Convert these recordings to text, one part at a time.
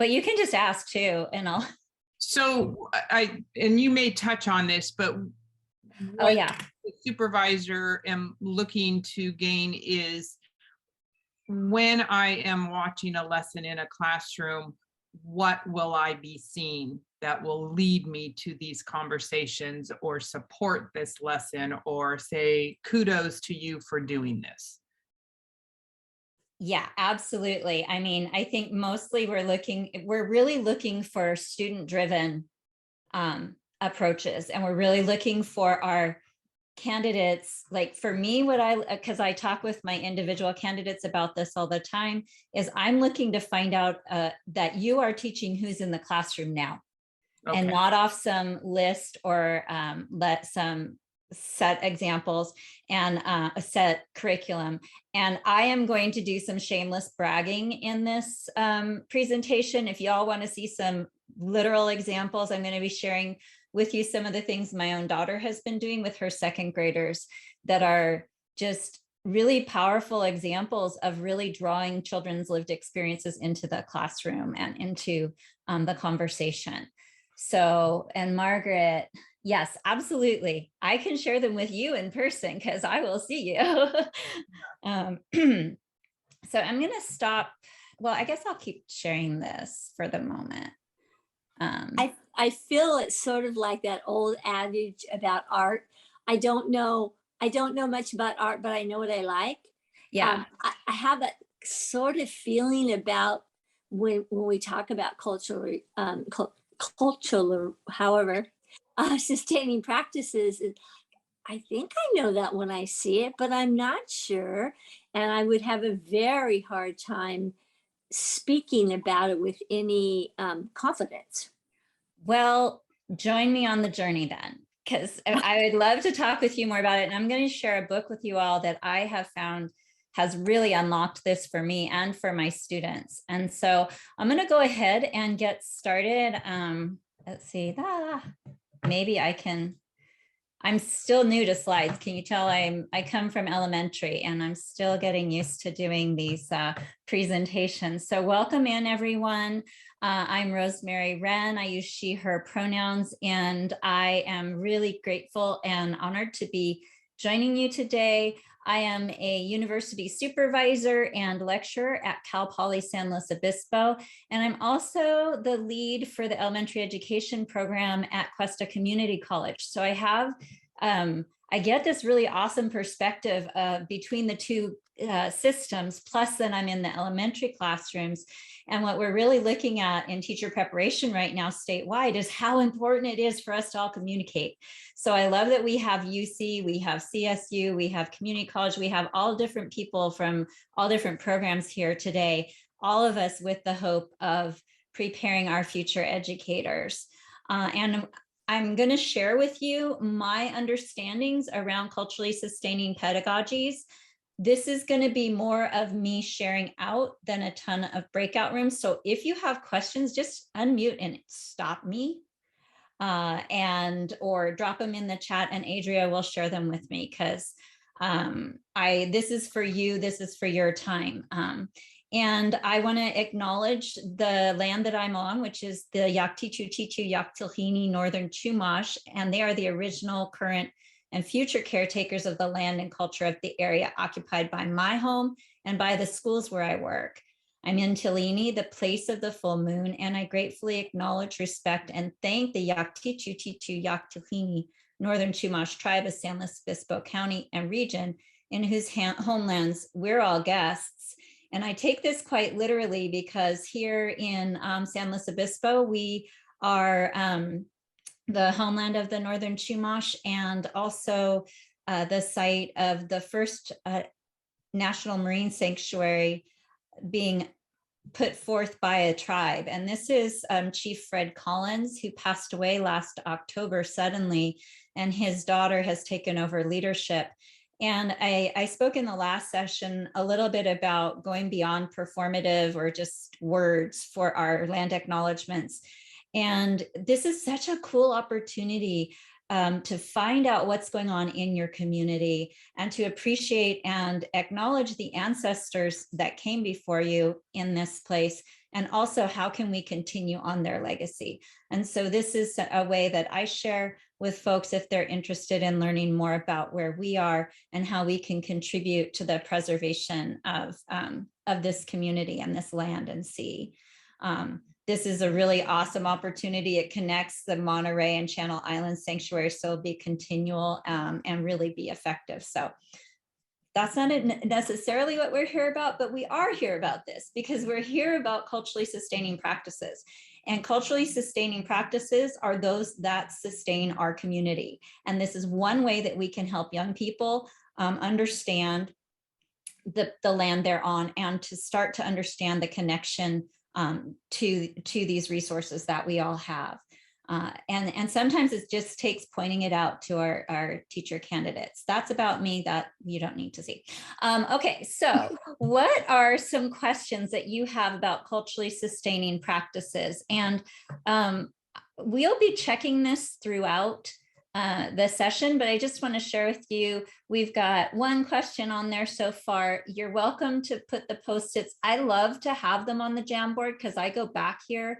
but you can just ask too, and I'll. So and you may touch on this, but Oh yeah. The supervisor am looking to gain is when I am watching a lesson in a classroom, what will I be seeing that will lead me to these conversations or support this lesson or say kudos to you for doing this? Yeah, absolutely. I mean, I think mostly we're really looking for student-driven approaches, and we're really looking for our candidates. Like for me, because I talk with my individual candidates about this all the time, is I'm looking to find out that you are teaching who's in the classroom now, okay, and not off some list or let some set examples and a set curriculum. And I am going to do some shameless bragging in this presentation. If y'all want to see some literal examples, I'm going to be sharing with you some of the things my own daughter has been doing with her second graders that are just really powerful examples of really drawing children's lived experiences into the classroom and into the conversation. So, and Margaret, yes, absolutely. I can share them with you in person because I will see you. So I'm going to stop. Well, I guess I'll keep sharing this for the moment. I feel it's sort of like that old adage about art. I don't know much about art, but I know what I like. Yeah. I have that sort of feeling about when we talk about cultural, however, sustaining practices. I think I know that when I see it, but I'm not sure. And I would have a very hard time speaking about it with any confidence. Well, join me on the journey then, because I would love to talk with you more about it. And I'm going to share a book with you all that I have found has really unlocked this for me and for my students. And so I'm going to go ahead and get started. Let's see, maybe I can. I'm still new to slides. Can you tell I come from elementary and I'm still getting used to doing these presentations. So welcome in everyone. I'm Rosemary Wren. I use she, her pronouns, and I am really grateful and honored to be joining you today. I am a university supervisor and lecturer at Cal Poly San Luis Obispo, and I'm also the lead for the elementary education program at Cuesta Community College. So I have, I get this really awesome perspective between the two systems, plus then I'm in the elementary classrooms. And what we're really looking at in teacher preparation right now statewide is how important it is for us to all communicate. So I love that we have UC, we have CSU, we have community college, we have all different people from all different programs here today, all of us with the hope of preparing our future educators. And I'm going to share with you my understandings around culturally sustaining pedagogies. This is going to be more of me sharing out than a ton of breakout rooms. So if you have questions, just unmute and stop me or drop them in the chat, and Adria will share them with me because this is for you. This is for your time. And I want to acknowledge the land that I'm on, which is the Yaktichu Chichu Yaktilhini Northern Chumash, and they are the original, current, and future caretakers of the land and culture of the area occupied by my home and by the schools where I work. I'm in Tilini, the place of the full moon, and I gratefully acknowledge, respect, and thank the Yaktichu Chichu Yaktilhini Northern Chumash tribe of San Luis Obispo County and region, in whose homelands we're all guests. And I take this quite literally because here in San Luis Obispo, we are the homeland of the Northern Chumash, and also the site of the first National Marine Sanctuary being put forth by a tribe. And this is Chief Fred Collins, who passed away last October suddenly, and his daughter has taken over leadership. And I spoke in the last session a little bit about going beyond performative or just words for our land acknowledgements. And this is such a cool opportunity to find out what's going on in your community and to appreciate and acknowledge the ancestors that came before you in this place and also how can we continue on their legacy. And so this is a way that I share with folks if they're interested in learning more about where we are and how we can contribute to the preservation of this community and this land and sea. This is a really awesome opportunity. It connects the Monterey and Channel Islands sanctuaries, so it'll be continual and really be effective. So that's not necessarily what we're here about, but we are here about this because we're here about culturally sustaining practices. And culturally sustaining practices are those that sustain our community. And this is one way that we can help young people understand the land they're on and to start to understand the connection to these resources that we all have. And sometimes it just takes pointing it out to our teacher candidates. That's about me that you don't need to see. Okay, so what are some questions that you have about culturally sustaining practices? And we'll be checking this throughout the session, but I just want to share with you, we've got one question on there so far. You're welcome to put the Post-its. I love to have them on the Jamboard because I go back here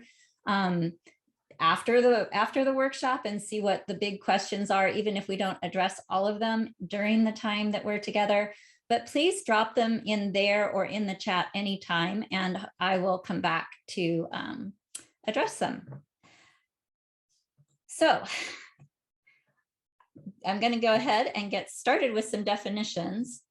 after the workshop and see what the big questions are, even if we don't address all of them during the time that we're together. But please drop them in there or in the chat anytime, and I will come back to address them. So I'm going to go ahead and get started with some definitions.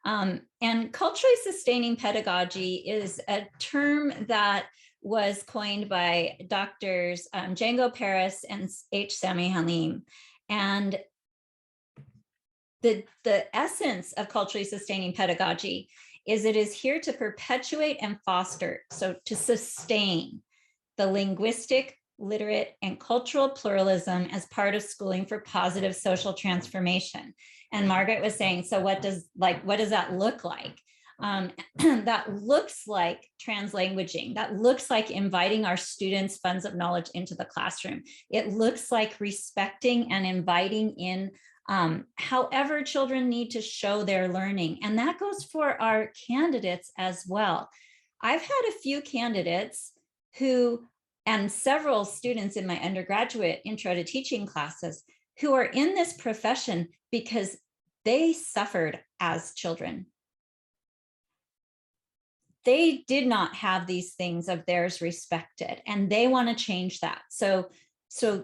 And culturally sustaining pedagogy is a term that was coined by doctors Django Paris and H. Sami Halim. And the essence of culturally sustaining pedagogy is it is here to perpetuate and foster, so to sustain the linguistic, literate, and cultural pluralism as part of schooling for positive social transformation. And Margaret was saying, so what does that look like? That looks like translanguaging. That looks like inviting our students' funds of knowledge into the classroom. It looks like respecting and inviting in however children need to show their learning. And that goes for our candidates as well. I've had a few candidates and several students in my undergraduate intro to teaching classes who are in this profession because they suffered as children. They did not have these things of theirs respected, and they want to change that. So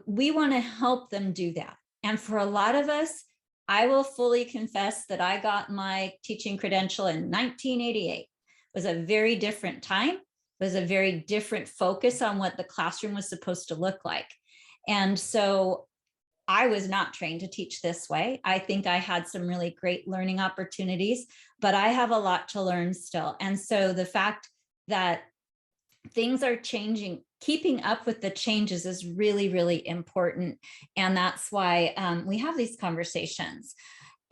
we want to help them do that. And for a lot of us, I will fully confess that I got my teaching credential in 1988. It was a very different time. It was a very different focus on what the classroom was supposed to look like. And so I was not trained to teach this way. I think I had some really great learning opportunities, but I have a lot to learn still. And so the fact that things are changing, keeping up with the changes is really, really important. And that's why we have these conversations.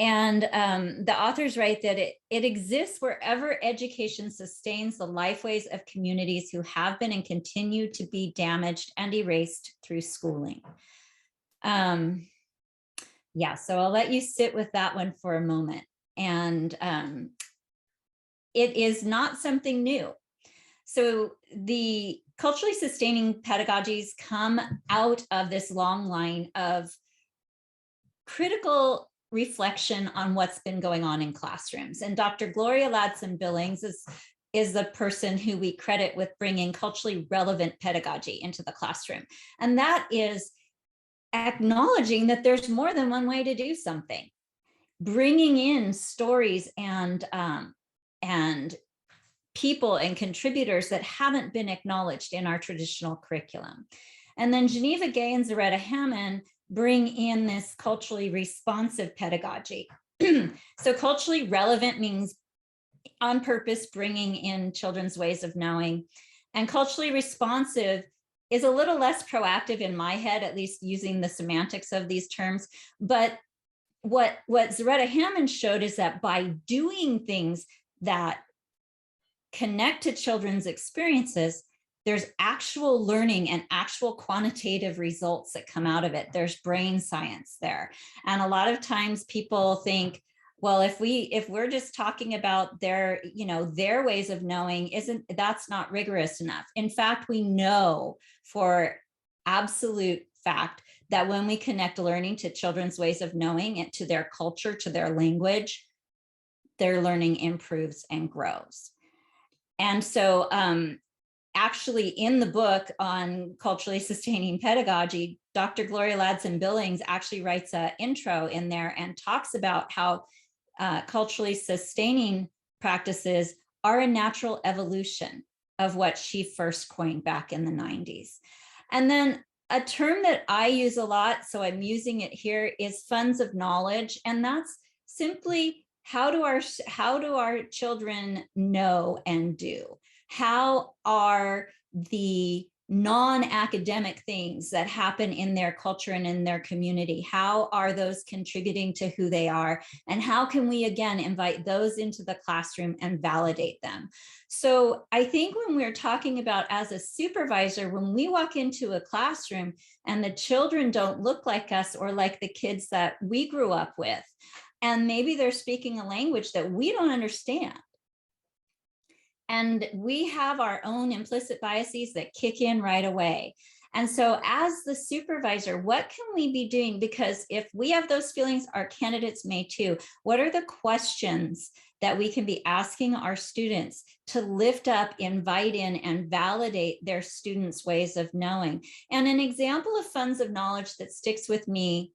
And the authors write that it exists wherever education sustains the lifeways of communities who have been and continue to be damaged and erased through schooling. Yeah, so I'll let you sit with that one for a moment. And it is not something new. So the culturally sustaining pedagogies come out of this long line of critical reflection on what's been going on in classrooms. And Dr. Gloria Ladson Billings is the person who we credit with bringing culturally relevant pedagogy into the classroom. And that is acknowledging that there's more than one way to do something, bringing in stories and people and contributors that haven't been acknowledged in our traditional curriculum. And then Geneva Gay and Zaretta Hammond bring in this culturally responsive pedagogy. So culturally relevant means on purpose bringing in children's ways of knowing, and culturally responsive is a little less proactive in my head, at least using the semantics of these terms. But what Zaretta Hammond showed is that by doing things that connect to children's experiences, there's actual learning and actual quantitative results that come out of it. There's brain science there. And a lot of times people think, Well, if we're just talking about their, their ways of knowing, that's not rigorous enough. In fact, we know for absolute fact that when we connect learning to children's ways of knowing and to their culture, to their language, their learning improves and grows. And so actually in the book on culturally sustaining pedagogy, Dr. Gloria Ladson-Billings actually writes an intro in there and talks about how culturally sustaining practices are a natural evolution of what she first coined back in the 90s. And then a term that I use a lot, so I'm using it here, is funds of knowledge. And that's simply how do our children know and do? How are the non-academic things that happen in their culture and in their community, how are those contributing to who they are? And how can we, again, invite those into the classroom and validate them? So I think when we're talking about as a supervisor, when we walk into a classroom and the children don't look like us or like the kids that we grew up with, and maybe they're speaking a language that we don't understand, and we have our own implicit biases that kick in right away. And so as the supervisor, what can we be doing? Because if we have those feelings, our candidates may too. What are the questions that we can be asking our students to lift up, invite in, and validate their students' ways of knowing? And an example of funds of knowledge that sticks with me,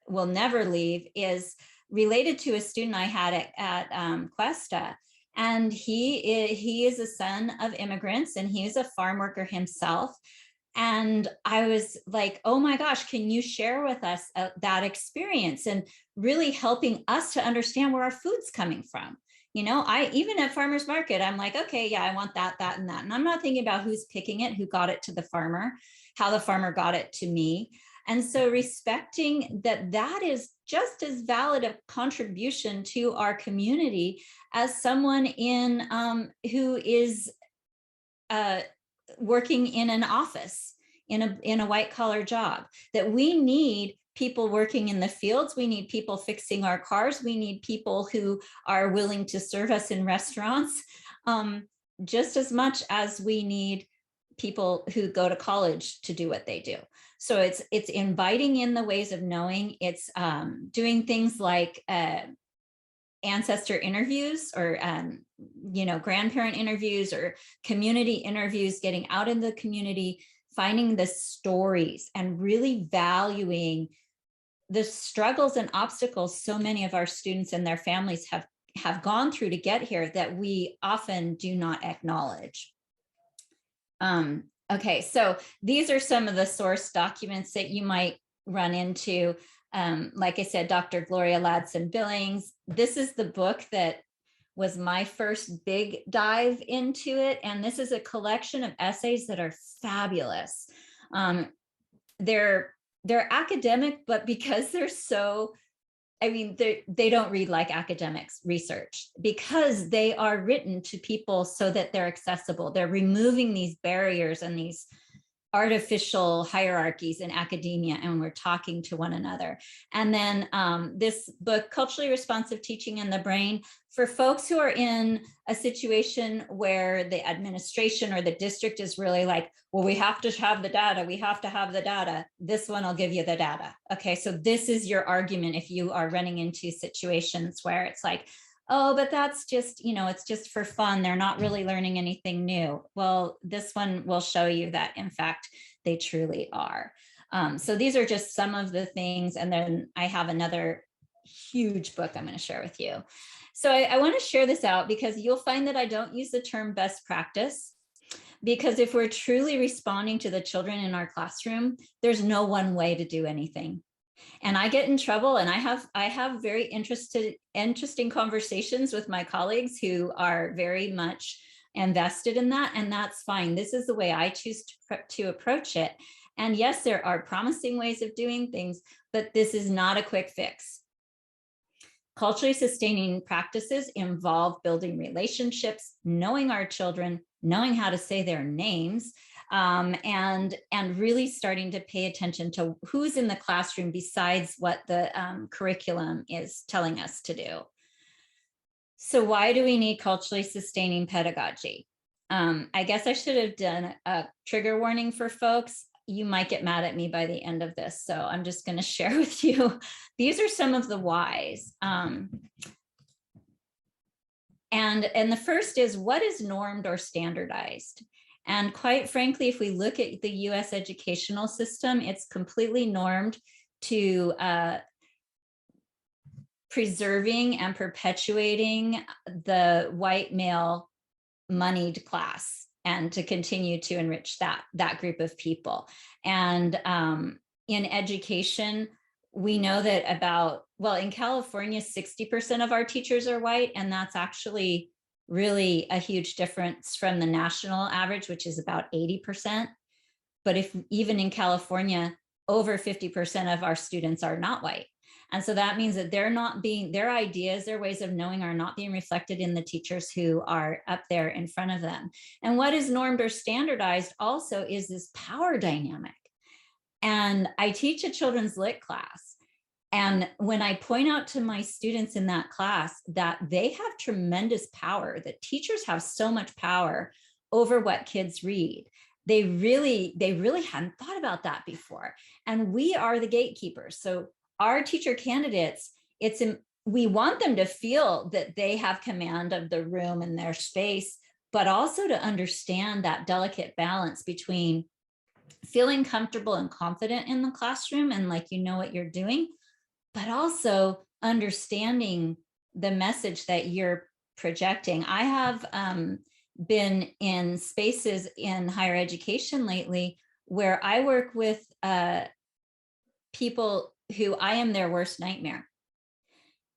will never leave, is related to a student I had at Cuesta. And he is a son of immigrants, and he is a farm worker himself. And I was like, oh my gosh, can you share with us that experience, and really helping us to understand where our food's coming from? I even at farmer's market, I'm like, okay, yeah, I want that, that, and that. And I'm not thinking about who's picking it, who got it to the farmer, how the farmer got it to me. And so respecting that is just as valid a contribution to our community as someone who is working in an office, in a white collar job. That we need people working in the fields, we need people fixing our cars, we need people who are willing to serve us in restaurants, just as much as we need people who go to college to do what they do. So it's inviting in the ways of knowing. It's doing things like ancestor interviews, or grandparent interviews, or community interviews, getting out in the community, finding the stories, and really valuing the struggles and obstacles so many of our students and their families have gone through to get here that we often do not acknowledge. Okay, so these are some of the source documents that you might run into. Like I said, Dr. Gloria Ladson-Billings. This is the book that was my first big dive into it. And this is a collection of essays that are fabulous. They're academic, but because they're so, they don't read like academics research, because they are written to people so that they're accessible. They're removing these barriers and these artificial hierarchies in academia, and we're talking to one another. And then this book, Culturally Responsive Teaching in the Brain, for folks who are in a situation where the administration or the district is really like, well, we have to have the data, we have to have the data. This one will give you the data. Okay, so this is your argument if you are running into situations where it's like, oh, but that's just, it's just for fun. They're not really learning anything new. Well, this one will show you that, in fact, they truly are. So these are just some of the things. And then I have another huge book I'm going to share with you. So I want to share this out because you'll find that I don't use the term best practice, because if we're truly responding to the children in our classroom, there's no one way to do anything. And I get in trouble, and I have very interesting conversations with my colleagues who are very much invested in that, and that's fine. This is the way I choose to approach it. And yes, there are promising ways of doing things, but this is not a quick fix. Culturally sustaining practices involve building relationships, knowing our children, knowing how to say their names, and really starting to pay attention to who's in the classroom besides what the curriculum is telling us to do. So why do we need culturally sustaining pedagogy? I guess I should have done a trigger warning for folks. You might get mad at me by the end of this, so I'm just going to share with you. These are some of the whys. And the first is, what is normed or standardized? And quite frankly, if we look at the US educational system, it's completely normed to preserving and perpetuating the white male moneyed class, and to continue to enrich that group of people. And in education, we know that in California, 60% of our teachers are white, and that's actually really a huge difference from the national average, which is about 80%. But if even in California, over 50% of our students are not white. And so that means that their ideas, their ways of knowing are not being reflected in the teachers who are up there in front of them. And what is normed or standardized also is this power dynamic. And I teach a children's lit class. And when I point out to my students in that class that they have tremendous power, that teachers have so much power over what kids read, they really hadn't thought about that before. And we are the gatekeepers. So our teacher candidates, we want them to feel that they have command of the room and their space, but also to understand that delicate balance between feeling comfortable and confident in the classroom and like you know what you're doing, but also understanding the message that you're projecting. I have been in spaces in higher education lately where I work with people who I am their worst nightmare.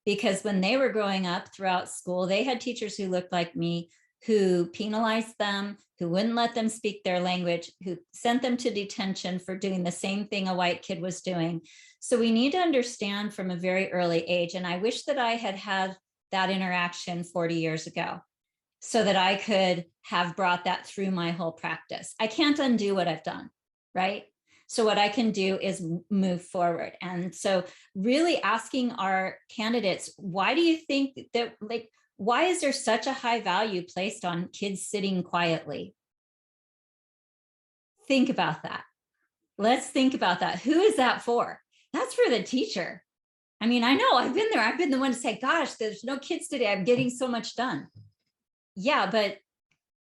Because when they were growing up throughout school, they had teachers who looked like me, who penalized them, who wouldn't let them speak their language, who sent them to detention for doing the same thing a white kid was doing. So we need to understand from a very early age. And I wish that I had had that interaction 40 years ago so that I could have brought that through my whole practice. I can't undo what I've done, right? So what I can do is move forward. And so really asking our candidates, why do you think that, like, why is there such a high value placed on kids sitting quietly? Think about that. Let's think about that. Who is that for? That's for the teacher. I mean, I know I've been there. I've been the one to say, gosh, there's no kids today. I'm getting so much done. Yeah, but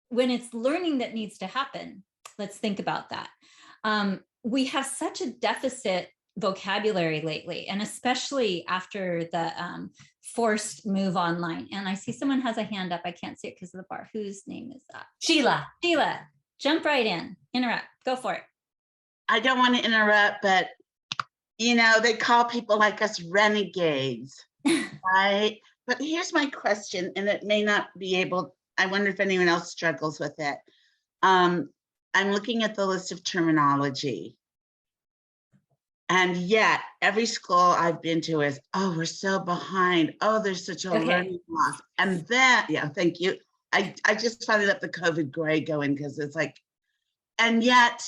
when it's learning that needs to happen, let's think about that. We have such a deficit vocabulary lately, and especially after the forced move online. And I see someone has a hand up. I can't see it because of the bar. Whose name is that? Sheila. Sheila, jump right in, interrupt, go for it. I don't want to interrupt, but you know, they call people like us renegades, right? But here's my question, and it may not be able, I wonder if anyone else struggles with it. I'm looking at the list of terminology. And yet every school I've been to is, oh, we're so behind. Oh, there's such a learning loss. And then, yeah, thank you. I just finally let the COVID gray go in because it's like, and yet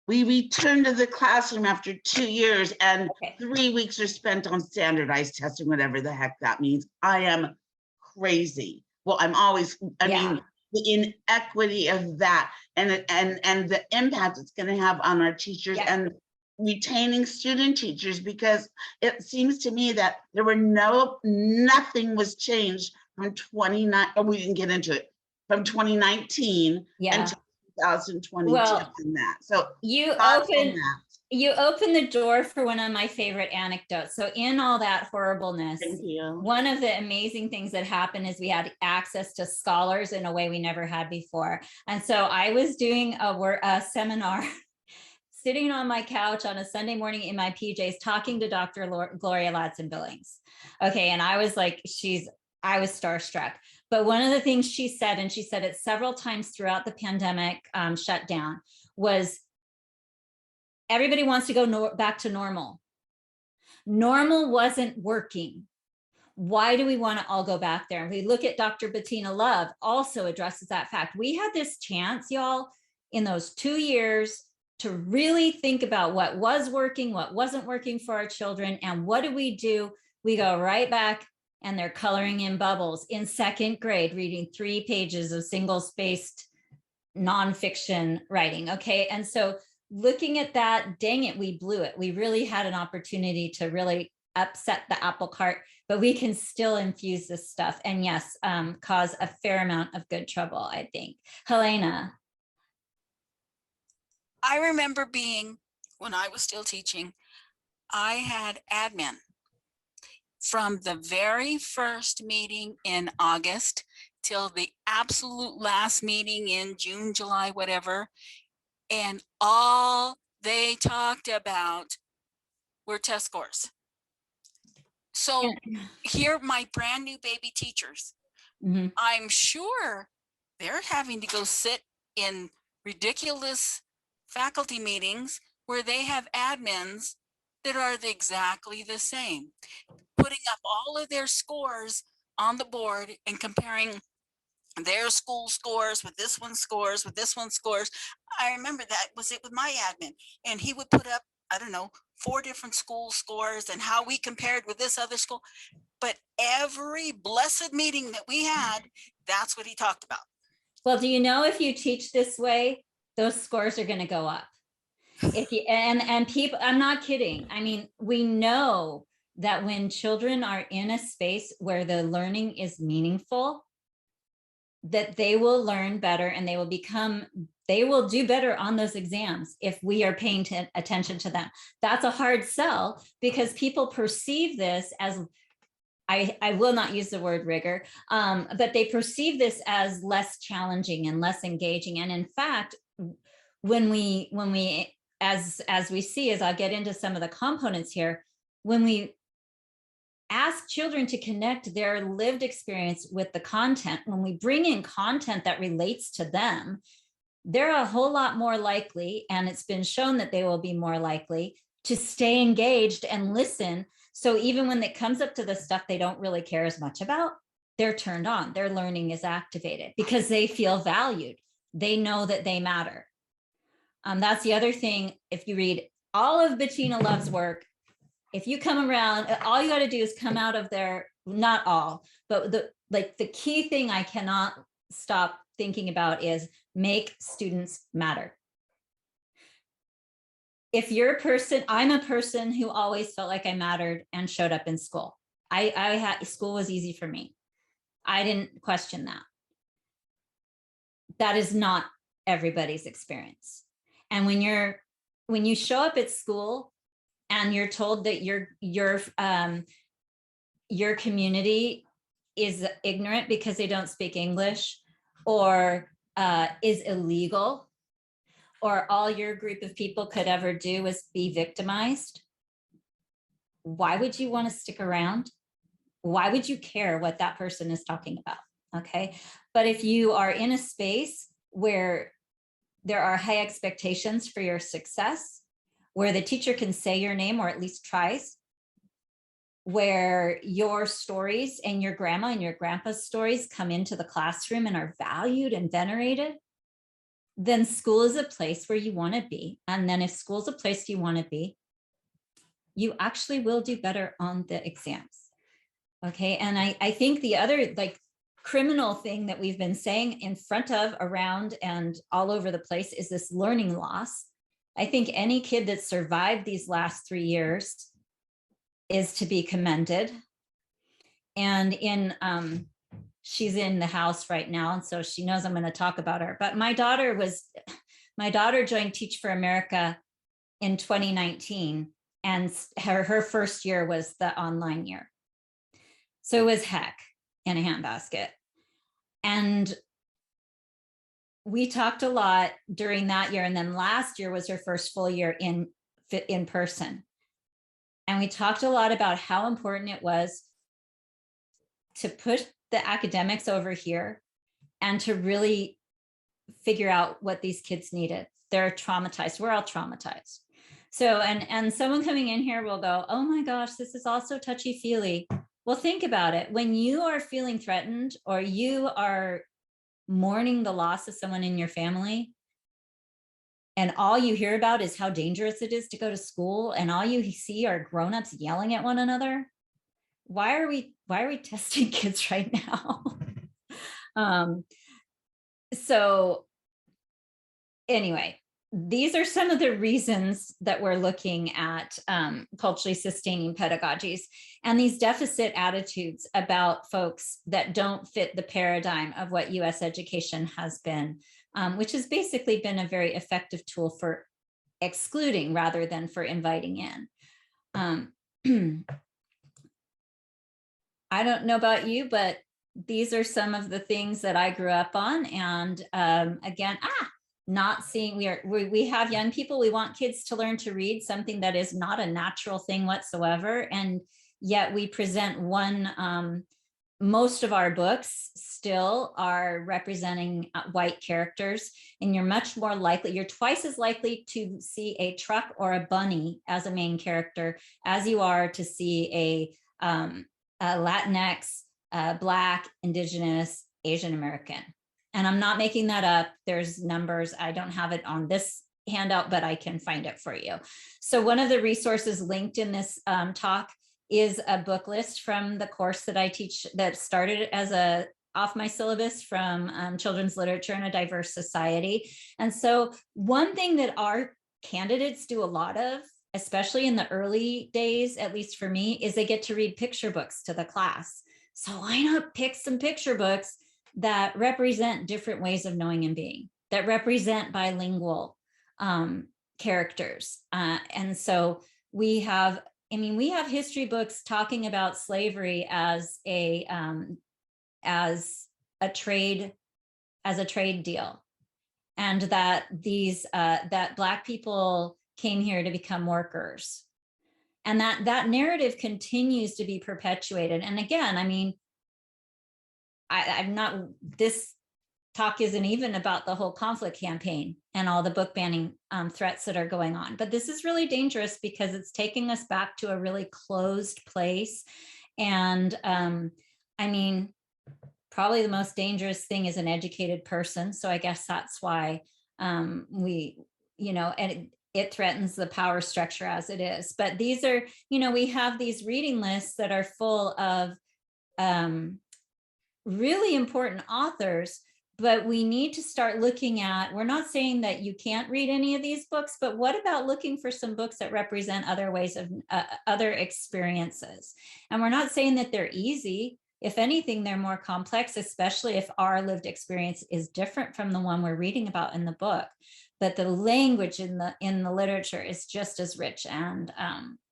we return to the classroom after 2 years and 3 weeks are spent on standardized testing, whatever the heck that means. I am crazy. Well, I'm always, I mean, the inequity of that and the impact it's going to have on our teachers and retaining student teachers, because it seems to me that there were nothing was changed from 29, we didn't get into it, from 2019 until 2022 and that. So you open the door for one of my favorite anecdotes. So in all that horribleness, one of the amazing things that happened is we had access to scholars in a way we never had before. And so I was doing a seminar, sitting on my couch on a Sunday morning in my PJs, talking to Dr. Gloria Ladson-Billings. Okay, and I was like, I was starstruck. But one of the things she said, and she said it several times throughout the pandemic shutdown, was everybody wants to go back to normal. Normal wasn't working. Why do we want to all go back there? And we look at Dr. Bettina Love also addresses that fact. We had this chance, y'all, in those 2 years to really think about what was working, what wasn't working for our children. And what do? We go right back and they're coloring in bubbles in second grade, reading 3 pages of single-spaced nonfiction writing. Okay. And so looking at that, dang it, we blew it. We really had an opportunity to really upset the apple cart, but we can still infuse this stuff and yes, cause a fair amount of good trouble, I think. Helena. I remember when I was still teaching, I had admin from the very first meeting in August till the absolute last meeting in June, July, whatever. And all they talked about were test scores. So here, my brand new baby teachers, I'm sure they're having to go sit in ridiculous faculty meetings where they have admins that are exactly the same, putting up all of their scores on the board and comparing their school scores with this one's scores, with this one's scores. I remember that was it with my admin, and he would put up, I don't know, 4 different school scores and how we compared with this other school. But every blessed meeting that we had, that's what he talked about. Well, do you know, if you teach this way, those scores are going to go up. If you, and people, I'm not kidding. I mean, we know that when children are in a space where the learning is meaningful, that they will learn better and they will do better on those exams if we are paying attention to them. That's a hard sell because people perceive this as, I will not use the word rigor, but they perceive this as less challenging and less engaging. And in fact, when we as we see, as I'll get into some of the components here, when we ask children to connect their lived experience with the content, when we bring in content that relates to them, they're a whole lot more likely, and it's been shown that they will be more likely to stay engaged and listen. So even when it comes up to the stuff they don't really care as much about, they're turned on, their learning is activated because they feel valued. They know that they matter. That's the other thing. If you read all of Bettina Love's work, if you come around, all you got to do is come out of there, not all, but the key thing I cannot stop thinking about is make students matter. If you're a person, I'm a person who always felt like I mattered and showed up in school. School was easy for me. I didn't question that. That is not everybody's experience. And when you show up at school and you're told that your community is ignorant because they don't speak English, or is illegal, or all your group of people could ever do is be victimized, why would you want to stick around? Why would you care what that person is talking about? Okay. But if you are in a space where there are high expectations for your success, where the teacher can say your name or at least tries, where your stories and your grandma and your grandpa's stories come into the classroom and are valued and venerated, then school is a place where you want to be. And then if school is a place you want to be, you actually will do better on the exams. Okay. And I think the other criminal thing that we've been saying in front of, around, and all over the place is this learning loss. I think any kid that survived these last 3 years is to be commended. And she's in the house right now, and so she knows I'm going to talk about her. But my daughter joined Teach for America in 2019, and her first year was the online year. So it was heck in a handbasket. And we talked a lot during that year. And then last year was her first full year in person. And we talked a lot about how important it was to put the academics over here and to really figure out what these kids needed. They're traumatized. We're all traumatized. So, and someone coming in here will go, oh my gosh, this is also touchy-feely. Well, think about it. When you are feeling threatened or you are mourning the loss of someone in your family, and all you hear about is how dangerous it is to go to school, and all you see are grown-ups yelling at one another, why are we testing kids right now? So anyway, these are some of the reasons that we're looking at culturally sustaining pedagogies and these deficit attitudes about folks that don't fit the paradigm of what US education has been, which has basically been a very effective tool for excluding rather than for inviting in. I don't know about you, but these are some of the things that I grew up on. And again, not seeing, we have young people, we want kids to learn to read, something that is not a natural thing whatsoever. And yet we present most of our books still are representing white characters, and you're much more likely, you're twice as likely to see a truck or a bunny as a main character as you are to see a Latinx, Black, Indigenous, Asian American. And I'm not making that up. There's numbers. I don't have it on this handout, but I can find it for you. So one of the resources linked in this talk is a book list from the course that I teach that started as off my syllabus from Children's Literature in a Diverse Society. And so one thing that our candidates do a lot of, especially in the early days, at least for me, is they get to read picture books to the class. So why not pick some picture books that represent different ways of knowing and being, that represent bilingual characters. And so we have, we have history books talking about slavery as a trade deal, and that that Black people came here to become workers, and that narrative continues to be perpetuated. And again, I'm not, this talk isn't even about the whole conflict campaign and all the book banning threats that are going on, but this is really dangerous because it's taking us back to a really closed place. And probably the most dangerous thing is an educated person. So I guess that's why and it threatens the power structure as it is. But these are, we have these reading lists that are full of really important authors, but we need to start looking at, we're not saying that you can't read any of these books, but what about looking for some books that represent other ways of other experiences? And we're not saying that they're easy. If anything, they're more complex, especially if our lived experience is different from the one we're reading about in the book. But the language in the literature is just as rich and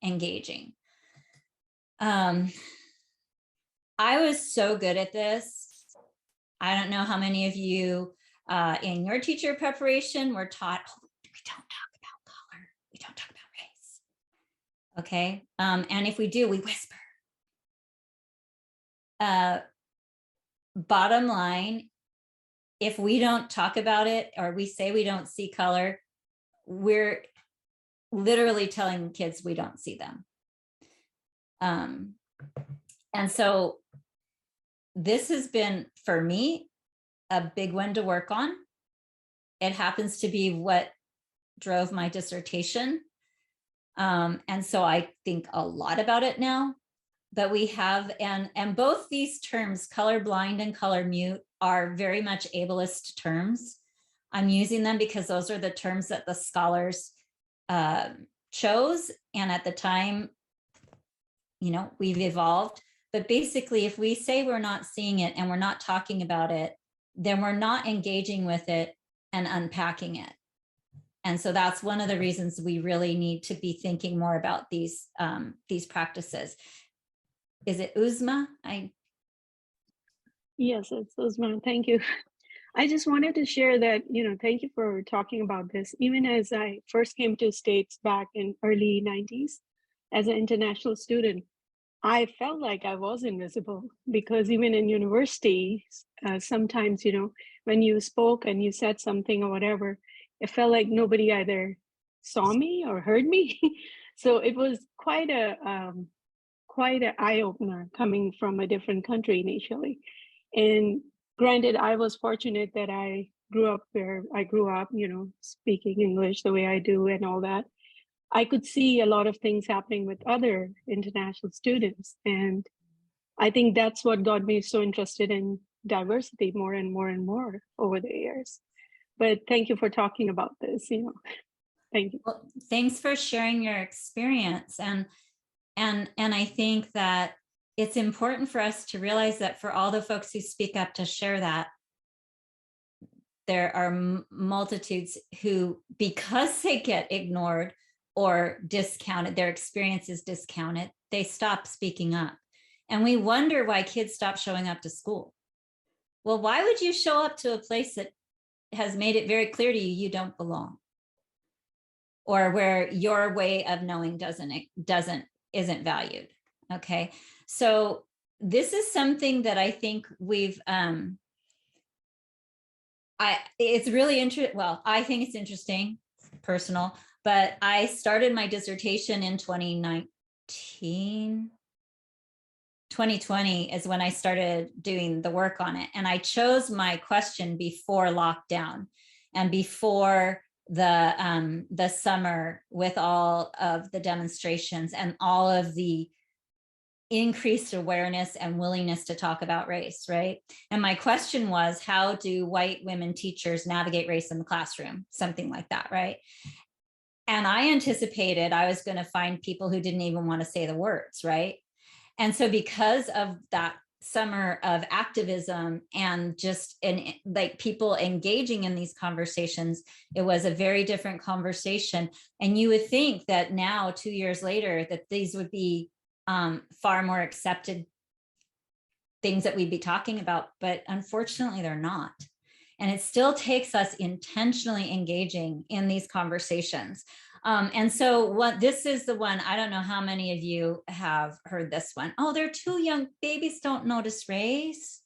engaging. I was so good at this. I don't know how many of you in your teacher preparation were taught, we don't talk about color, we don't talk about race. Okay, and if we do, we whisper. Bottom line, if we don't talk about it, or we say we don't see color, we're literally telling kids we don't see them. And so this has been, for me, a big one to work on. It happens to be what drove my dissertation. And so I think a lot about it now. But we have, and both these terms, colorblind and color mute, are very much ableist terms. I'm using them because those are the terms that the scholars chose. And at the time, we've evolved. But basically, if we say we're not seeing it and we're not talking about it, then we're not engaging with it and unpacking it. And so that's one of the reasons we really need to be thinking more about these practices. Is it Uzma? Yes, it's Rosemary. Thank you. I just wanted to share that, thank you for talking about this. Even as I first came to States back in early 90s as an international student, I felt like I was invisible, because even in university, sometimes, when you spoke and you said something or whatever, it felt like nobody either saw me or heard me. So it was quite an eye-opener coming from a different country initially. And granted, I was fortunate that I grew up where I grew up, speaking English the way I do and all that. I could see a lot of things happening with other international students. And I think that's what got me so interested in diversity more and more and more over the years. But thank you for talking about this, thank you. Well, thanks for sharing your experience. And I think that it's important for us to realize that for all the folks who speak up to share that, there are multitudes who, because they get ignored or discounted, their experience is discounted, they stop speaking up. And we wonder why kids stop showing up to school. Well, why would you show up to a place that has made it very clear to you you don't belong, or where your way of knowing isn't valued? Okay, so this is something that I think we've it's really interesting. Well, I think it's interesting, personal, but I started my dissertation in 2019. 2020 is when I started doing the work on it. And I chose my question before lockdown and before the summer, with all of the demonstrations and all of the increased awareness and willingness to talk about race, right? And my question was, how do white women teachers navigate race in the classroom? Something like that, right? And I anticipated I was going to find people who didn't even want to say the words, right? And so because of that summer of activism and just like people engaging in these conversations, it was a very different conversation. And you would think that now, 2 years later, that these would be far more accepted things that we'd be talking about, but unfortunately they're not. And it still takes us intentionally engaging in these conversations. And so this is the one, I don't know how many of you have heard this one. Oh, they're too young. Babies don't notice race.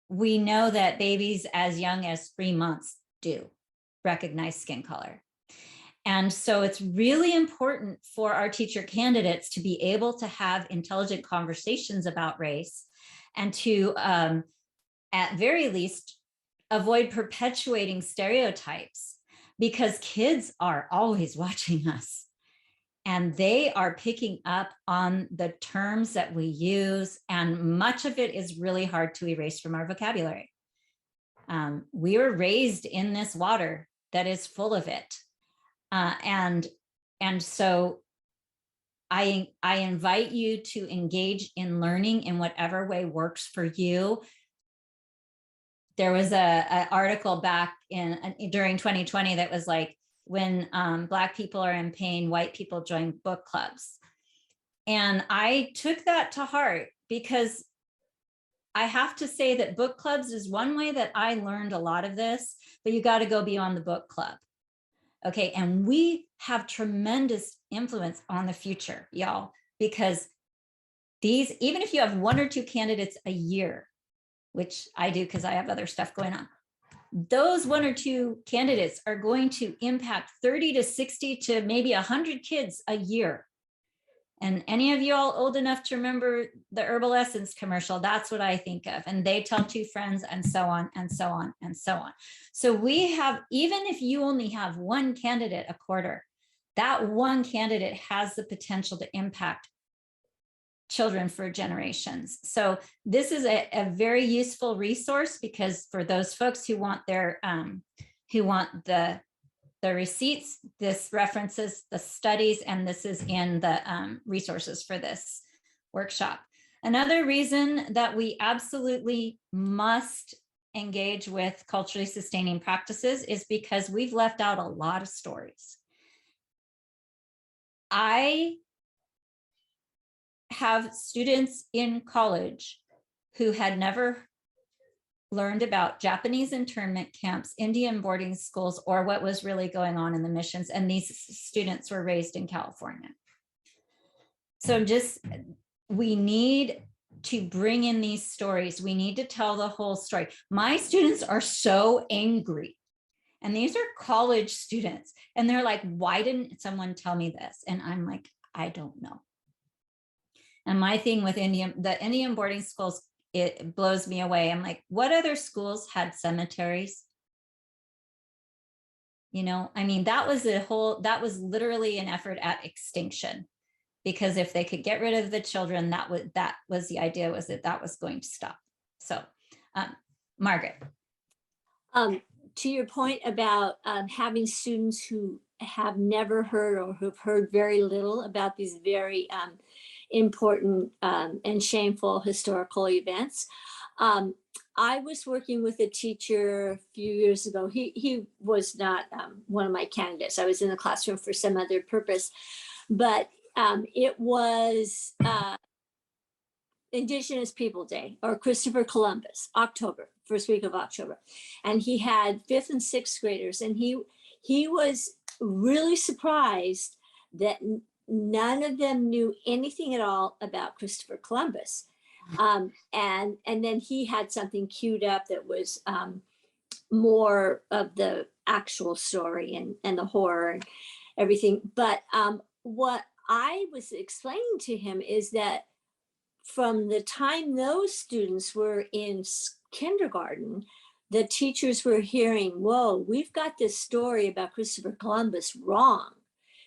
We know that babies as young as 3 months do recognize skin color. And so it's really important for our teacher candidates to be able to have intelligent conversations about race and to, at very least, avoid perpetuating stereotypes, because kids are always watching us and they are picking up on the terms that we use. And much of it is really hard to erase from our vocabulary. We were raised in this water that is full of it. And so I invite you to engage in learning in whatever way works for you. There was an article back during 2020 that was like, when Black people are in pain, white people join book clubs. And I took that to heart, because I have to say that book clubs is one way that I learned a lot of this, but you got to go beyond the book club. Okay, and we have tremendous influence on the future, y'all, because even if you have 1 or 2 candidates a year, which I do because I have other stuff going on, those 1 or 2 candidates are going to impact 30 to 60 to maybe 100 kids a year. And any of you all old enough to remember the Herbal Essence commercial, that's what I think of. And they tell 2 friends, and so on and so on and so on. So we have, even if you only have 1 candidate a quarter, that 1 candidate has the potential to impact children for generations. So this is a very useful resource, because for those folks who want the receipts, this references the studies, and this is in the resources for this workshop. Another reason that we absolutely must engage with culturally sustaining practices is because we've left out a lot of stories. I have students in college who had never learned about Japanese internment camps, Indian boarding schools, or what was really going on in the missions. And these students were raised in California. So we need to bring in these stories. We need to tell the whole story. My students are so angry. And these are college students. And they're like, why didn't someone tell me this? And I'm like, I don't know. And my thing with the Indian boarding schools, it blows me away. I'm like, what other schools had cemeteries? I mean, that was literally an effort at extinction. because if they could get rid of the children, that was the idea, was that was going to stop. So, Margaret. To your point about having students who have never heard or who've heard very little about these very important and shameful historical events. I was working with a teacher a few years ago. He was not one of my candidates. I was in the classroom for some other purpose, but it was Indigenous People Day, or Christopher Columbus, October, first week of October. And he had 5th and 6th graders, and he was really surprised that none of them knew anything at all about Christopher Columbus. And then he had something queued up that was more of the actual story and the horror and everything. But what I was explaining to him is that from the time those students were in kindergarten, the teachers were hearing, whoa, we've got this story about Christopher Columbus wrong.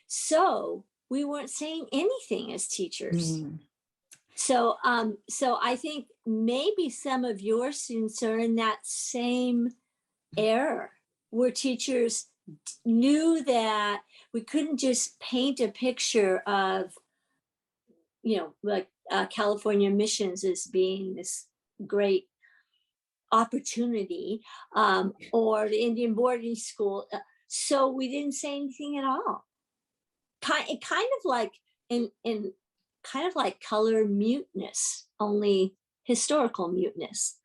So we weren't saying anything as teachers. So I think maybe some of your students are in that same error where teachers knew that we couldn't just paint a picture of, like California missions as being this great opportunity, or the Indian boarding school. So we didn't say anything at all. Kind of like in kind of like color muteness, only historical muteness.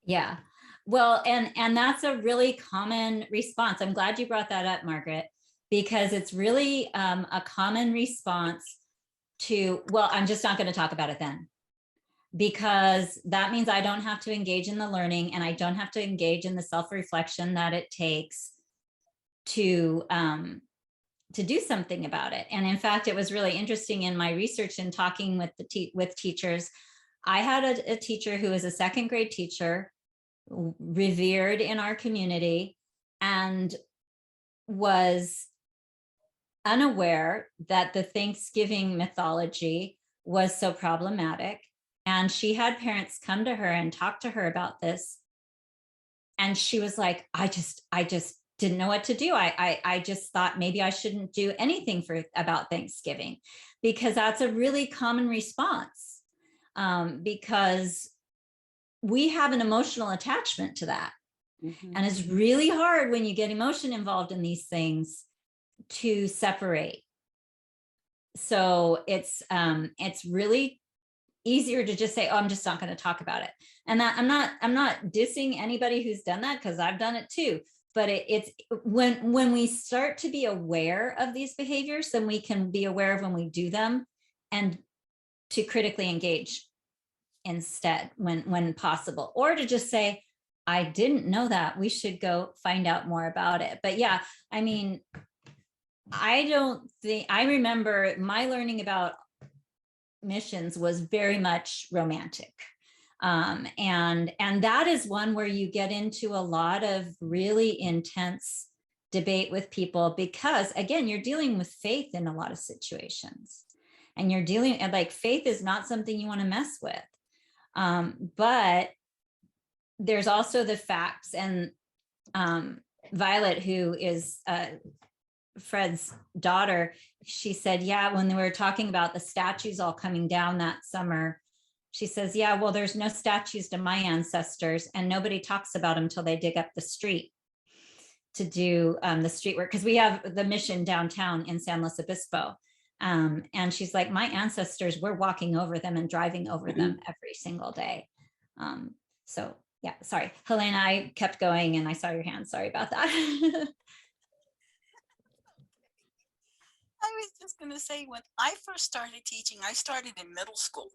Yeah. Well, and that's a really common response. I'm glad you brought that up, Margaret, because it's really a common response to, well, I'm just not going to talk about it then, because that means I don't have to engage in the learning, and I don't have to engage in the self-reflection that it takes to do something about it. And in fact, it was really interesting in my research and talking with with teachers. I had a teacher who was a 2nd grade teacher, revered in our community, and was unaware that the Thanksgiving mythology was so problematic. And she had parents come to her and talk to her about this. And she was like, I just didn't know what to do. I just thought maybe I shouldn't do anything about Thanksgiving, because that's a really common response, because we have an emotional attachment to that. And it's really hard when you get emotion involved in these things to separate. So it's really easier to just say, oh, I'm just not going to talk about it. And that I'm not dissing anybody who's done that, because I've done it too. But it's when we start to be aware of these behaviors, then we can be aware of when we do them, and to critically engage instead when possible, or to just say, I didn't know that, we should go find out more about it. But yeah, I mean, I remember my learning about missions was very much romantic. And that is one where you get into a lot of really intense debate with people, because again, you're dealing with faith in a lot of situations, and you're dealing, like, faith is not something you want to mess with. But there's also the facts, and Violet, who is Fred's daughter, she said, yeah, when they were talking about the statues all coming down that summer, she says, yeah, well, there's no statues to my ancestors, and nobody talks about them until they dig up the street to do the street work, because we have the mission downtown in San Luis Obispo. And she's like, my ancestors were walking over them and driving over them every single day. So yeah, sorry, Helena, I kept going and I saw your hand. Sorry about that. I was just going to say, when I first started teaching, I started in middle school,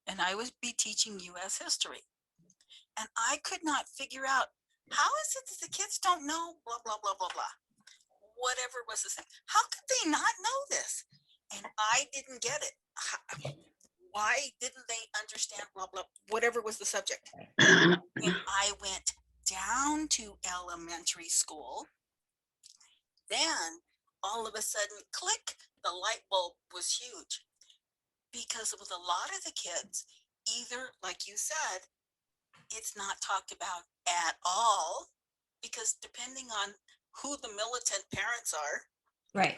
and I would be teaching U.S. history. And I could not figure out, how is it that the kids don't know blah, blah, blah, blah, blah. Whatever was the thing. How could they not know this? And I didn't get it. Why didn't they understand blah, blah, whatever was the subject? And I went down to elementary school. Then all of a sudden, click, the light bulb was huge. because with a lot of the kids, either, like you said, it's not talked about at all, because depending on who the militant parents are, Right.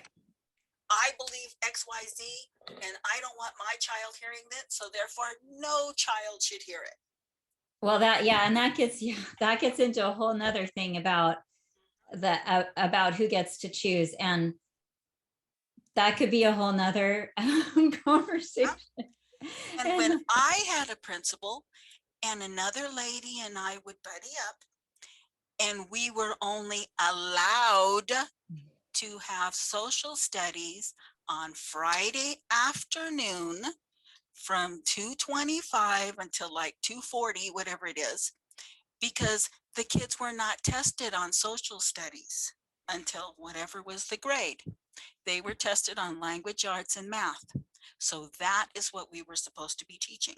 I believe XYZ, and I don't want my child hearing that, so therefore no child should hear it. Well, and that gets into a whole nother thing about about who gets to choose, and that could be a whole nother conversation. And when I had a principal and another lady and I would buddy up, and we were only allowed to have social studies on Friday afternoon from 2:25 until like 2:40, whatever it is, because the kids were not tested on social studies until whatever was the grade. They were tested on language arts and math. So that is what we were supposed to be teaching.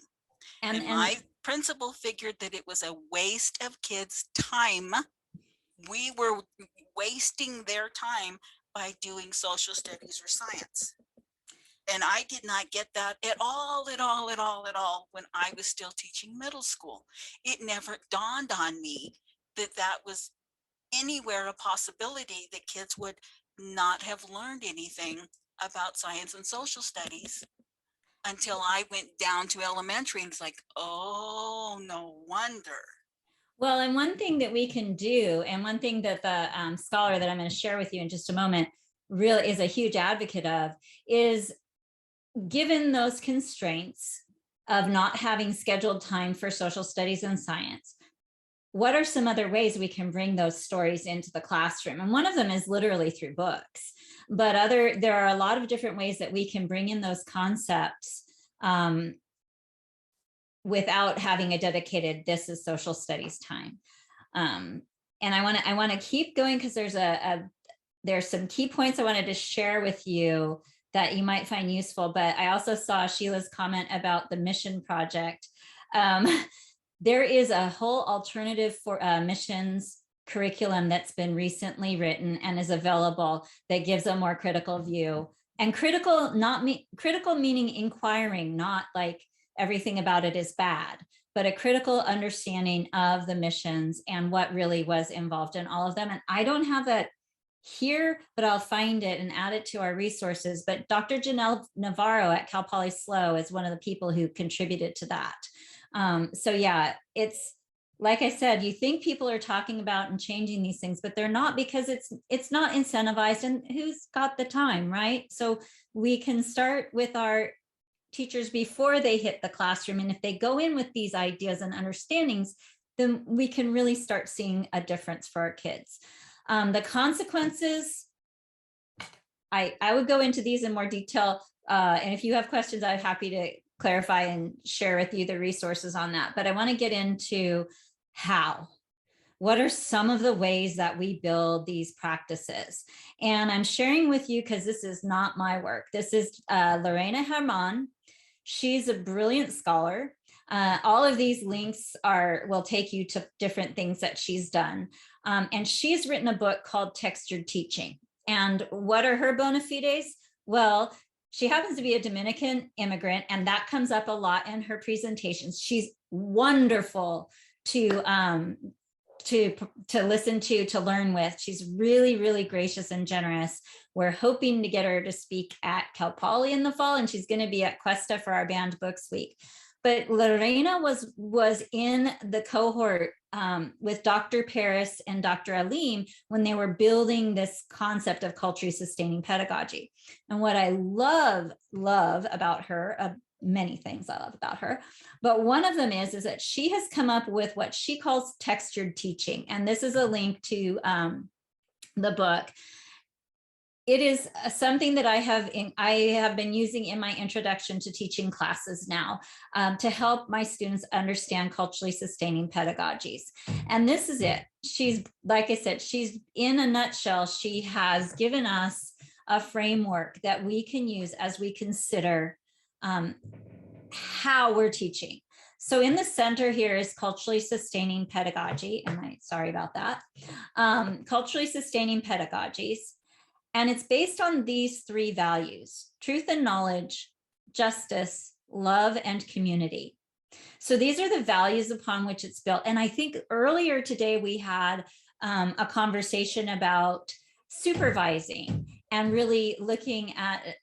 And my principal figured that it was a waste of kids' time. We were wasting their time by doing social studies or science. And I did not get that at all when I was still teaching middle school. It never dawned on me that that was anywhere a possibility that kids would not have learned anything about science and social studies until I went down to elementary, and it's like, oh, no wonder. Well, and one thing that we can do, and one thing that the scholar that I'm going to share with you in just a moment really is a huge advocate of, is given those constraints of not having scheduled time for social studies and science, what are some other ways we can bring those stories into the classroom? And one of them is literally through books, but there are a lot of different ways that we can bring in those concepts without having a dedicated, this is social studies time. And I want to keep going, because there's some key points I wanted to share with you that you might find useful. But I also saw Sheila's comment about the mission project. There is a whole alternative for missions curriculum that's been recently written and is available that gives a more critical view. And critical meaning inquiring, not like everything about it is bad, but a critical understanding of the missions and what really was involved in all of them. And I don't have that here, but I'll find it and add it to our resources. But Dr. Janelle Navarro at Cal Poly SLO is one of the people who contributed to that. So yeah, it's like I said, you think people are talking about and changing these things, but they're not, because it's not incentivized, and who's got the time, right? So we can start with our teachers before they hit the classroom. And if they go in with these ideas and understandings, then we can really start seeing a difference for our kids. The consequences, I would go into these in more detail. And if you have questions, I'm happy to clarify and share with you the resources on that. But I want to get into how. What are some of the ways that we build these practices? And I'm sharing with you, because this is not my work. This is Lorena Herman. She's a brilliant scholar. All of these links will take you to different things that she's done. And she's written a book called Textured Teaching. And what are her bona fides? Well, she happens to be a Dominican immigrant, and that comes up a lot in her presentations. She's wonderful to listen to learn with. She's really, really gracious and generous. We're hoping to get her to speak at Cal Poly in the fall, and she's going to be at Cuesta for our Banned Books Week. But Lorena was in the cohort with Dr. Paris and Dr. Alim when they were building this concept of culturally sustaining pedagogy. And what I love about her, many things I love about her, but one of them is that she has come up with what she calls textured teaching. And this is a link to the book. It is something that I have been using in my introduction to teaching classes now to help my students understand culturally sustaining pedagogies. And this is it. She's, like I said, she's in a nutshell, she has given us a framework that we can use as we consider how we're teaching. So in the center here is culturally sustaining pedagogy. Sorry about that. Culturally sustaining pedagogies. And it's based on these three values: truth and knowledge, justice, love, and community. So these are the values upon which it's built. And I think earlier today we had a conversation about supervising and really looking at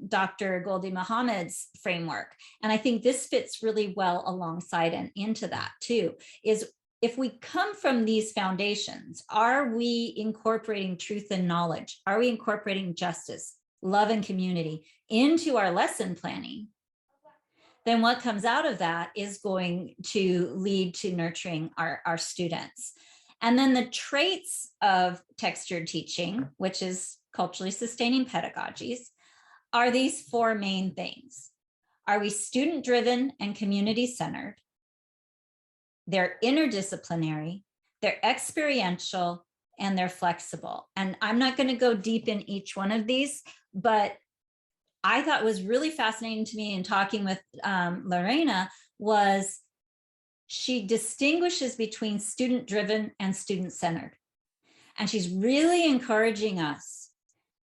Dr. Gholdy Muhammad's framework. And I think this fits really well alongside and into that too, is if we come from these foundations, are we incorporating truth and knowledge? Are we incorporating justice, love, and community into our lesson planning? Then what comes out of that is going to lead to nurturing our students. And then the traits of textured teaching, which is culturally sustaining pedagogies, are these four main things. Are we student-driven and community-centered? They're interdisciplinary, they're experiential, and they're flexible. And I'm not going to go deep in each one of these, but I thought was really fascinating to me in talking with Lorena was she distinguishes between student-driven and student-centered. And she's really encouraging us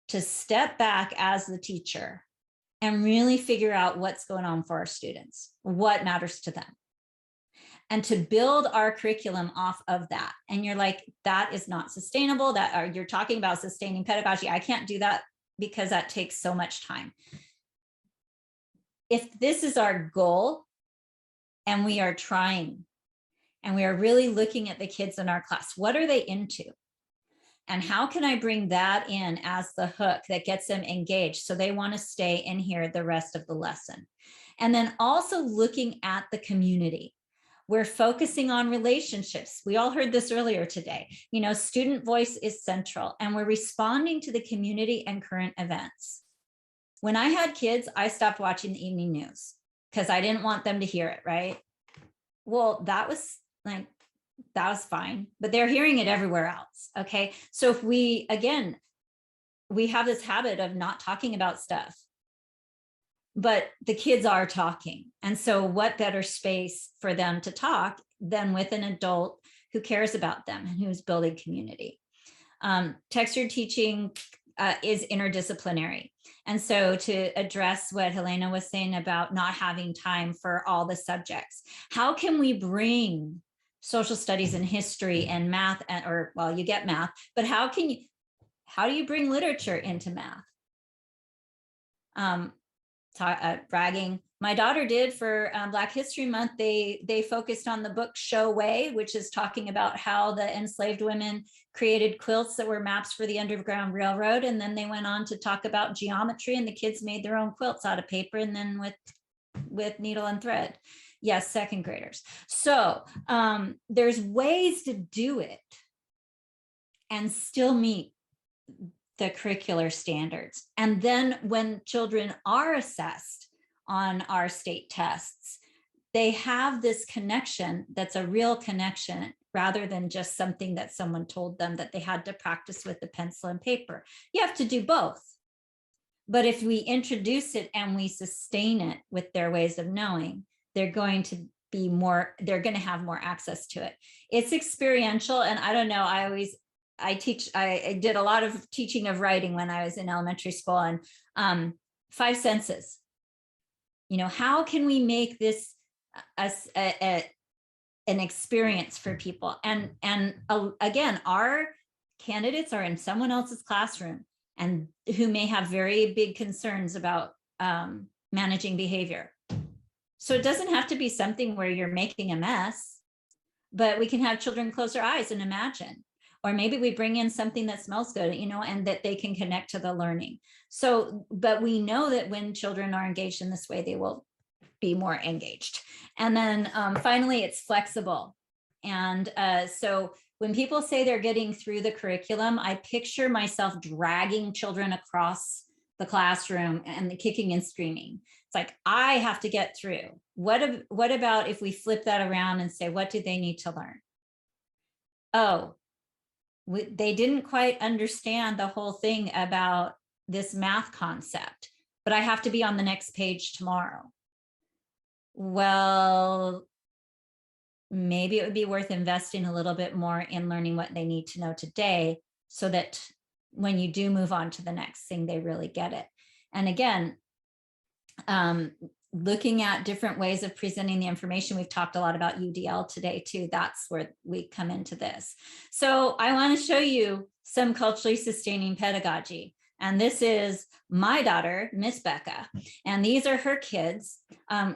to step back as the teacher and really figure out what's going on for our students, what matters to them, and to build our curriculum off of that. And you're like, that is not sustainable. You're talking about sustaining pedagogy. I can't do that because that takes so much time. If this is our goal and we are trying and we are really looking at the kids in our class, what are they into? And how can I bring that in as the hook that gets them engaged so they want to stay in here the rest of the lesson? And then also looking at the community. We're focusing on relationships. We all heard this earlier today. You know, student voice is central, and we're responding to the community and current events. When I had kids, I stopped watching the evening news because I didn't want them to hear it, right? Well, that was fine, but they're hearing it everywhere else, okay? So if we have this habit of not talking about stuff, but the kids are talking. And so what better space for them to talk than with an adult who cares about them and who's building community. Textured teaching is interdisciplinary. And so to address what Helena was saying about not having time for all the subjects, how can we bring social studies and history and math, well, you get math, but how do you bring literature into math? Bragging. My daughter did for Black History Month. They focused on the book Show Way, which is talking about how the enslaved women created quilts that were maps for the Underground Railroad. And then they went on to talk about geometry, and the kids made their own quilts out of paper and then with needle and thread. Yes, second graders. So there's ways to do it and still meet the curricular standards. And then when children are assessed on our state tests, they have this connection that's a real connection rather than just something that someone told them that they had to practice with the pencil and paper. You have to do both. But if we introduce it and we sustain it with their ways of knowing, they're going to have more access to it. It's experiential. And I don't know, I did a lot of teaching of writing when I was in elementary school, and 5 senses. You know, how can we make this an experience for people? And again, our candidates are in someone else's classroom and who may have very big concerns about managing behavior. So it doesn't have to be something where you're making a mess, but we can have children close their eyes and imagine. Or maybe we bring in something that smells good, you know, and that they can connect to the learning. So, but we know that when children are engaged in this way, they will be more engaged. And then finally, it's flexible. And so when people say they're getting through the curriculum, I picture myself dragging children across the classroom and the kicking and screaming. It's like, I have to get through. What about if we flip that around and say, what do they need to learn? Oh, they didn't quite understand the whole thing about this math concept, but I have to be on the next page tomorrow. Well, maybe it would be worth investing a little bit more in learning what they need to know today so that when you do move on to the next thing, they really get it. And again, looking at different ways of presenting the information. We've talked a lot about UDL today too. That's where we come into this. So I want to show you some culturally sustaining pedagogy. And this is my daughter, Miss Becca, and these are her kids.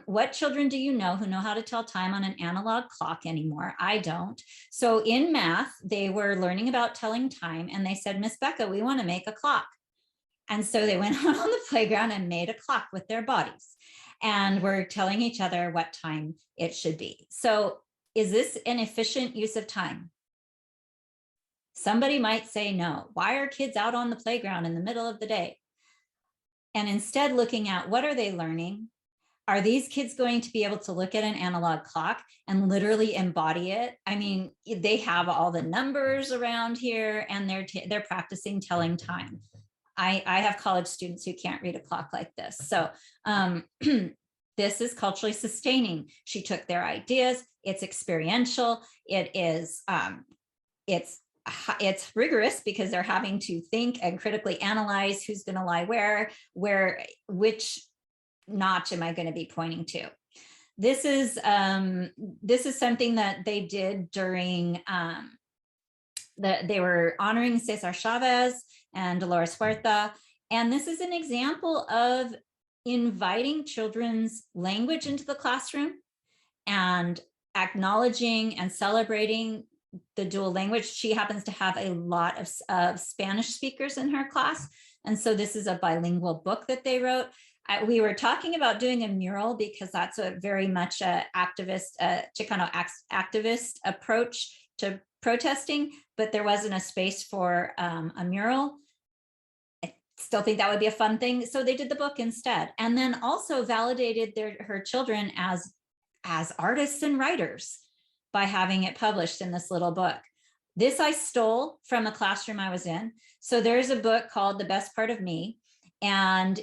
What children do you know who know how to tell time on an analog clock anymore? I don't. So in math, they were learning about telling time, and they said, Miss Becca, we want to make a clock. And so they went out on the playground and made a clock with their bodies, and were telling each other what time it should be. So is this an efficient use of time? Somebody might say no. Why are kids out on the playground in the middle of the day? And instead looking at what are they learning? Are these kids going to be able to look at an analog clock and literally embody it? I mean, they have all the numbers around here, and they're practicing telling time. I have college students who can't read a clock like this. So this is culturally sustaining. She took their ideas. It's experiential. It is, it's rigorous because they're having to think and critically analyze who's going to lie where, which notch am I going to be pointing to? This is something that they did during, they were honoring Cesar Chavez and Dolores Huerta. And this is an example of inviting children's language into the classroom and acknowledging and celebrating the dual language. She happens to have a lot of Spanish speakers in her class. And so this is a bilingual book that they wrote. We were talking about doing a mural because that's a very much a activist, Chicano activist approach to protesting, but there wasn't a space for a mural. I still think that would be a fun thing. So they did the book instead, and then also validated her children as artists and writers by having it published in this little book. This I stole from a classroom I was in. So there's a book called The Best Part of Me, and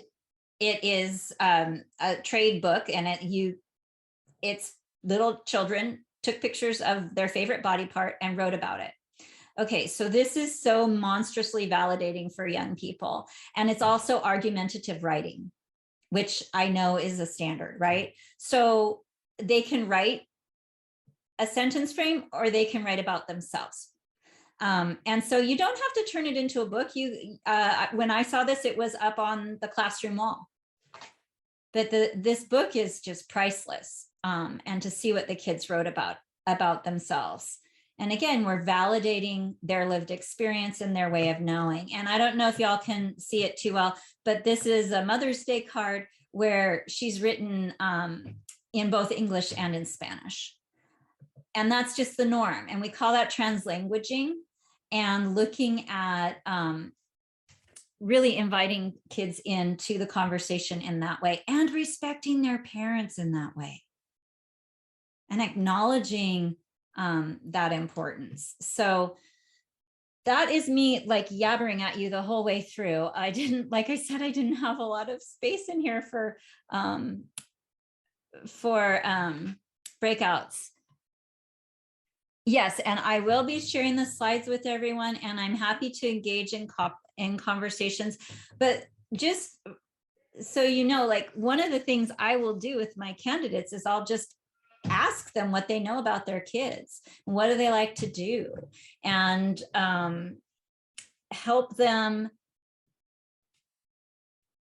it is a trade book, and it's little children took pictures of their favorite body part and wrote about it. Okay, so this is so monstrously validating for young people. And it's also argumentative writing, which I know is a standard, right? So they can write a sentence frame, or they can write about themselves. And so you don't have to turn it into a book. When I saw this, it was up on the classroom wall. But this book is just priceless. And to see what the kids wrote about themselves. And again, we're validating their lived experience and their way of knowing. And I don't know if y'all can see it too well, but this is a Mother's Day card where she's written in both English and in Spanish. And that's just the norm. And we call that translanguaging, and looking at really inviting kids into the conversation in that way, and respecting their parents in that way, and acknowledging that importance. So that is me like yabbering at you the whole way through. I didn't, like I said, I didn't have a lot of space in here for breakouts. Yes, and I will be sharing the slides with everyone, and I'm happy to engage in conversations. But just so you know, like one of the things I will do with my candidates is I'll just ask them what they know about their kids. What do they like to do? And help them,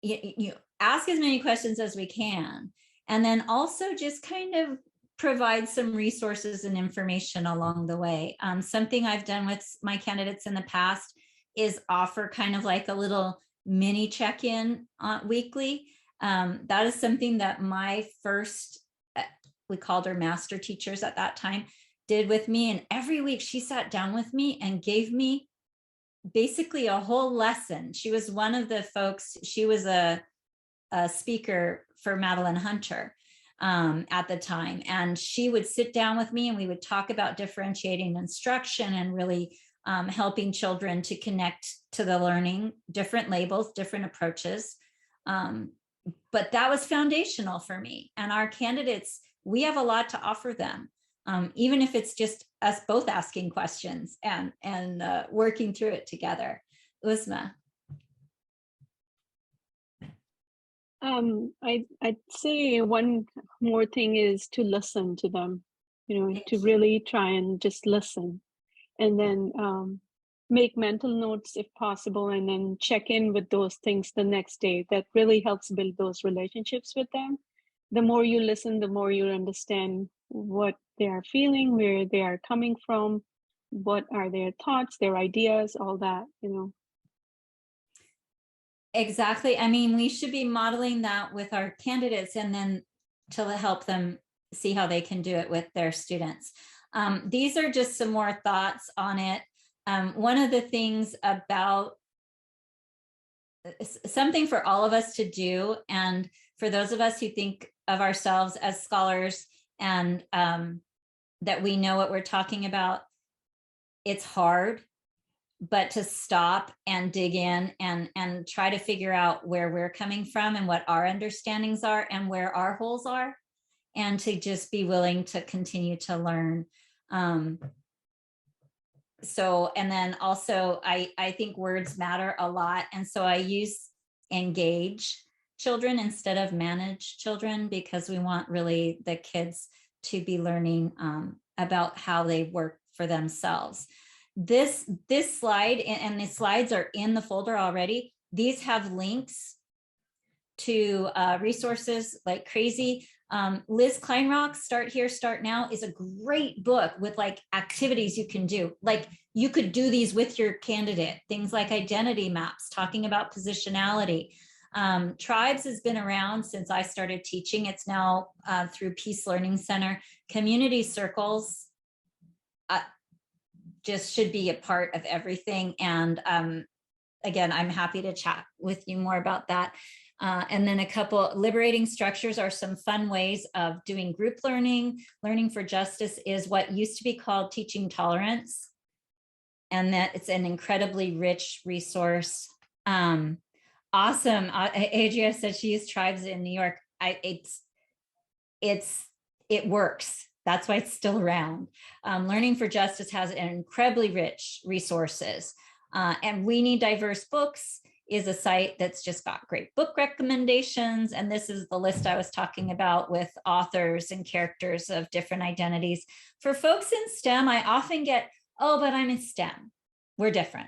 you ask as many questions as we can. And then also just kind of provide some resources and information along the way. Something I've done with my candidates in the past is offer kind of like a little mini check-in weekly. That is something that my first, we called her master teachers at that time, did with me. And every week she sat down with me and gave me basically a whole lesson. She was one of the folks, she was a speaker for Madeline Hunter at the time. And she would sit down with me and we would talk about differentiating instruction and really helping children to connect to the learning, different labels, different approaches. But that was foundational for me. And our candidates, we have a lot to offer them, even if it's just us both asking questions and working through it together. Uzma. I'd say one more thing is to listen to them, to Thank you. really try and just listen, and then make mental notes if possible, and then check in with those things the next day. That really helps build those relationships with them. The more you listen, the more you understand what they are feeling, where they are coming from, what are their thoughts, their ideas, all that, Exactly. I mean, we should be modeling that with our candidates and then to help them see how they can do it with their students. These are just some more thoughts on it. One of the things about something for all of us to do, and for those of us who think of ourselves as scholars and that we know what we're talking about, it's hard, but to stop and dig in and try to figure out where we're coming from and what our understandings are and where our holes are, and to just be willing to continue to learn. So, and then also I think words matter a lot. And so I use engage children instead of manage children, because we want really the kids to be learning about how they work for themselves. This slide, and the slides are in the folder already. These have links to resources like crazy. Liz Kleinrock's Start Here, Start Now is a great book with like activities you can do. Like you could do these with your candidate, things like identity maps, talking about positionality. Tribes has been around since I started teaching. It's now through Peace Learning Center. Community circles just should be a part of everything. And again, I'm happy to chat with you more about that. And then a couple liberating structures are some fun ways of doing group learning. Learning for Justice is what used to be called Teaching Tolerance. And that it's an incredibly rich resource. Awesome. Adria said she used Tribes in New York. It works. That's why it's still around. Learning for Justice has an incredibly rich resources. And We Need Diverse Books is a site that's just got great book recommendations. And this is the list I was talking about with authors and characters of different identities. For folks in STEM, I often get, oh, but I'm in STEM. We're different.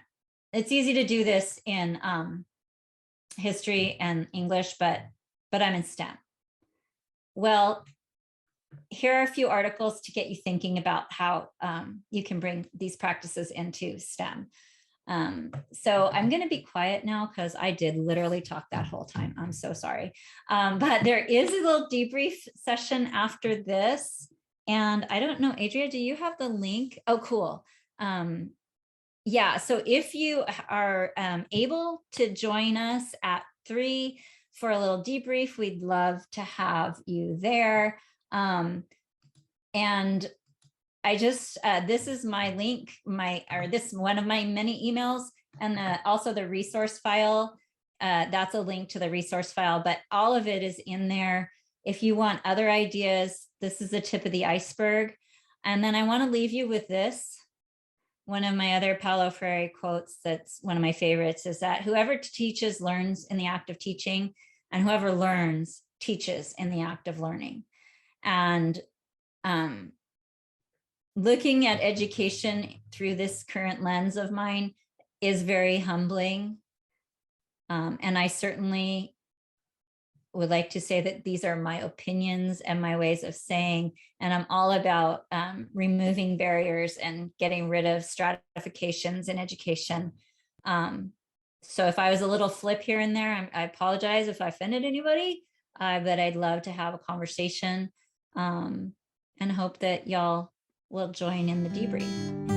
It's easy to do this in history and English, but I'm in STEM. Well, here are a few articles to get you thinking about how you can bring these practices into STEM. So I'm going to be quiet now because I did literally talk that whole time. I'm so sorry. But there is a little debrief session after this. And I don't know, Adria, do you have the link? Oh, cool. Yeah, so if you are able to join us at 3 for a little debrief, we'd love to have you there. And I just, this is my link, this one of my many emails, and also the resource file. That's a link to the resource file, but all of it is in there. If you want other ideas, this is the tip of the iceberg. And then I want to leave you with this. One of my other Paulo Freire quotes that's one of my favorites is that whoever teaches learns in the act of teaching, and whoever learns teaches in the act of learning. And looking at education through this current lens of mine is very humbling. And I certainly would like to say that these are my opinions and my ways of saying, and I'm all about removing barriers and getting rid of stratifications in education. So if I was a little flip here and there, I apologize if I offended anybody, but I'd love to have a conversation and hope that y'all will join in the debrief.